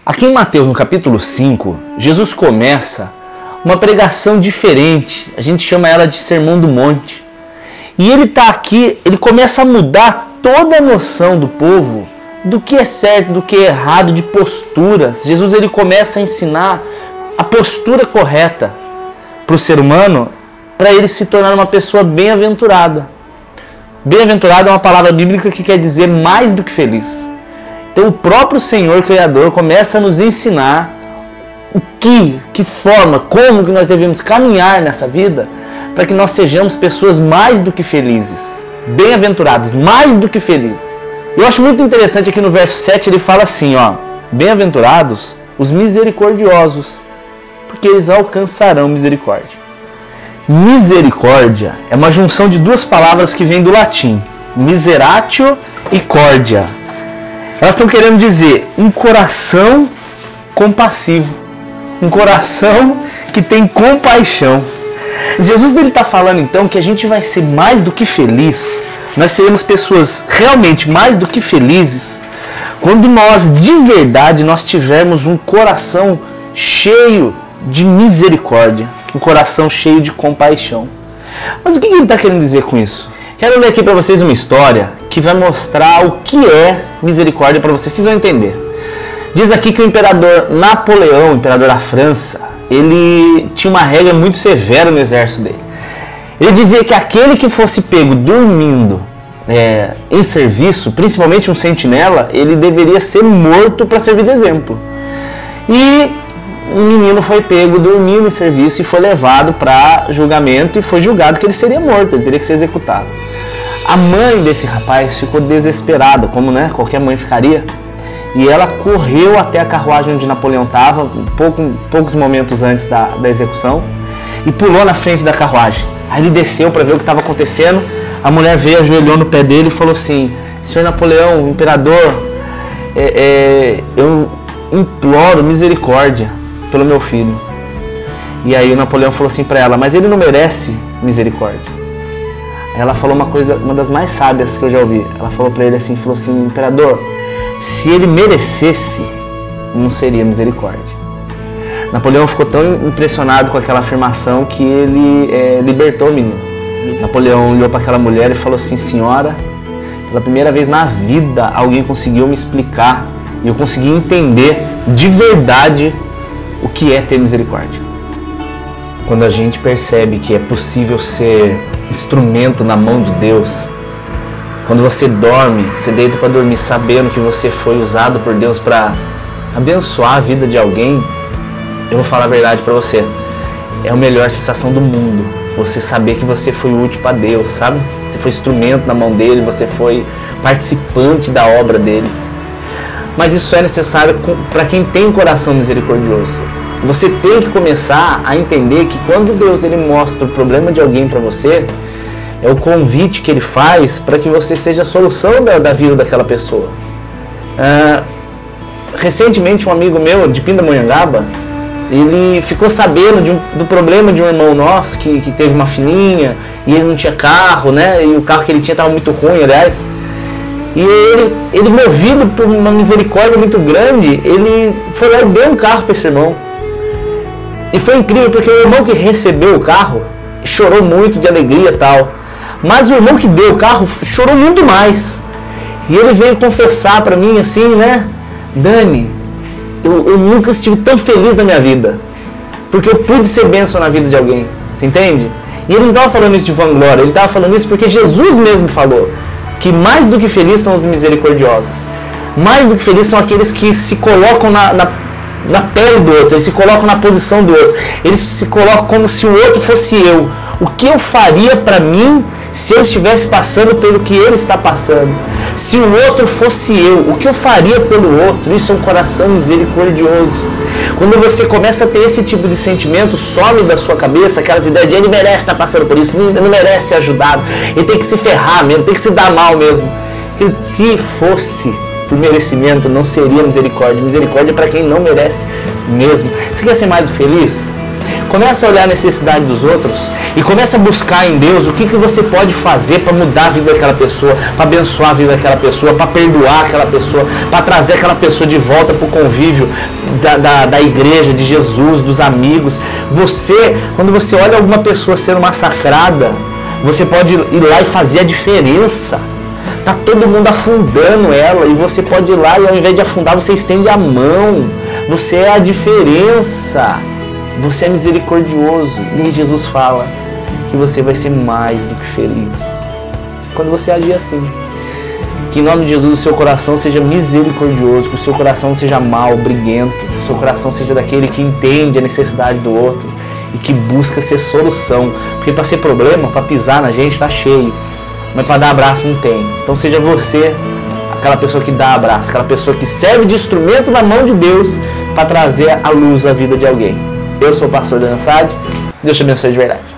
Aqui em Mateus, no capítulo 5, Jesus começa uma pregação diferente. A gente chama ela de Sermão do Monte. E ele está aqui, ele começa a mudar toda a noção do povo do que é certo, do que é errado, de posturas. Jesus ele começa a ensinar a postura correta para o ser humano, para ele se tornar uma pessoa bem-aventurada. Bem-aventurado é uma palavra bíblica que quer dizer mais do que feliz. Então o próprio Senhor Criador começa a nos ensinar que forma, como que nós devemos caminhar nessa vida para que nós sejamos pessoas mais do que felizes, bem-aventurados, mais do que felizes. Eu acho muito interessante aqui no verso 7 ele fala assim, ó: bem-aventurados os misericordiosos, porque eles alcançarão misericórdia. Misericórdia é uma junção de duas palavras que vem do latim, miseratio e cordia. Elas estão querendo dizer um coração compassivo, um coração que tem compaixão. Jesus está falando então que a gente vai ser mais do que feliz, nós seremos pessoas realmente mais do que felizes, quando nós de verdade nós tivermos um coração cheio de misericórdia, um coração cheio de compaixão. Mas o que ele está querendo dizer com isso? Quero ler aqui para vocês uma história que vai mostrar o que é misericórdia para vocês, vocês vão entender. Diz aqui que o imperador Napoleão, o imperador da França, ele tinha uma regra muito severa no exército dele. Ele dizia que aquele que fosse pego dormindo em serviço, principalmente um sentinela, ele deveria ser morto para servir de exemplo. E um menino foi pego dormindo em serviço e foi levado para julgamento e foi julgado que ele seria morto, ele teria que ser executado. A mãe desse rapaz ficou desesperada, como qualquer mãe ficaria, e ela correu até a carruagem onde Napoleão estava, poucos momentos antes da execução, e pulou na frente da carruagem. Aí ele desceu para ver o que estava acontecendo, a mulher veio, ajoelhou no pé dele e falou assim: Senhor Napoleão, imperador, eu imploro misericórdia pelo meu filho. E aí o Napoleão falou assim para ela: mas ele não merece misericórdia. Aí ela falou uma das mais sábias que eu já ouvi. Ela falou para ele assim, falou assim: imperador, se ele merecesse, não seria misericórdia. Napoleão ficou tão impressionado com aquela afirmação que ele libertou o menino. Napoleão olhou para aquela mulher e falou assim: senhora, pela primeira vez na vida alguém conseguiu me explicar e eu consegui entender de verdade o que é ter misericórdia. Quando a gente percebe que é possível ser instrumento na mão de Deus, quando você dorme, você deita para dormir sabendo que você foi usado por Deus para abençoar a vida de alguém, eu vou falar a verdade para você, é a melhor sensação do mundo, você saber que você foi útil para Deus, sabe? Você foi instrumento na mão dele, você foi participante da obra dele. Mas isso é necessário para quem tem um coração misericordioso. Você tem que começar a entender que quando Deus ele mostra o problema de alguém para você, é o convite que ele faz para que você seja a solução da vida daquela pessoa. Recentemente um amigo meu de Pindamonhangaba, ele ficou sabendo do problema de um irmão nosso que teve uma filhinha e ele não tinha carro, e o carro que ele tinha estava muito ruim, aliás. E ele movido por uma misericórdia muito grande, ele foi lá e deu um carro para esse irmão. E foi incrível porque o irmão que recebeu o carro chorou muito de alegria e tal. Mas o irmão que deu o carro chorou muito mais. E ele veio confessar para mim assim, Dani, eu nunca estive tão feliz na minha vida. Porque eu pude ser bênção na vida de alguém. Você entende? E ele não estava falando isso de vanglória, ele estava falando isso porque Jesus mesmo falou que mais do que felizes são os misericordiosos. Mais do que felizes são aqueles que se colocam na pele do outro, eles se colocam na posição do outro, eles se colocam como se o outro fosse eu. O que eu faria para mim se eu estivesse passando pelo que ele está passando? Se o outro fosse eu, o que eu faria pelo outro? Isso é um coração misericordioso. Quando você começa a ter esse tipo de sentimento, some da sua cabeça aquelas ideias de ele merece estar passando por isso, não merece ser ajudado, ele tem que se ferrar mesmo, tem que se dar mal mesmo. Se fosse por merecimento, não seria misericórdia. Misericórdia é para quem não merece mesmo. Você quer ser mais feliz? Começa a olhar a necessidade dos outros e começa a buscar em Deus o que você pode fazer para mudar a vida daquela pessoa, para abençoar a vida daquela pessoa, para perdoar aquela pessoa, para trazer aquela pessoa de volta para o convívio da igreja, de Jesus, dos amigos. Quando você olha alguma pessoa sendo massacrada, você pode ir lá e fazer a diferença. Tá todo mundo afundando ela e você pode ir lá e ao invés de afundar, você estende a mão. Você é a diferença. Você é misericordioso. E aí Jesus fala que você vai ser mais do que feliz quando você agir assim. Que em nome de Jesus o seu coração seja misericordioso, que o seu coração não seja mau, briguento, que o seu coração seja daquele que entende a necessidade do outro e que busca ser solução. Porque para ser problema, para pisar na gente está cheio, mas para dar abraço não tem. Então seja você aquela pessoa que dá abraço, aquela pessoa que serve de instrumento na mão de Deus para trazer a luz à vida de alguém. Eu sou o pastor Daniel Sade, Deus te abençoe de verdade.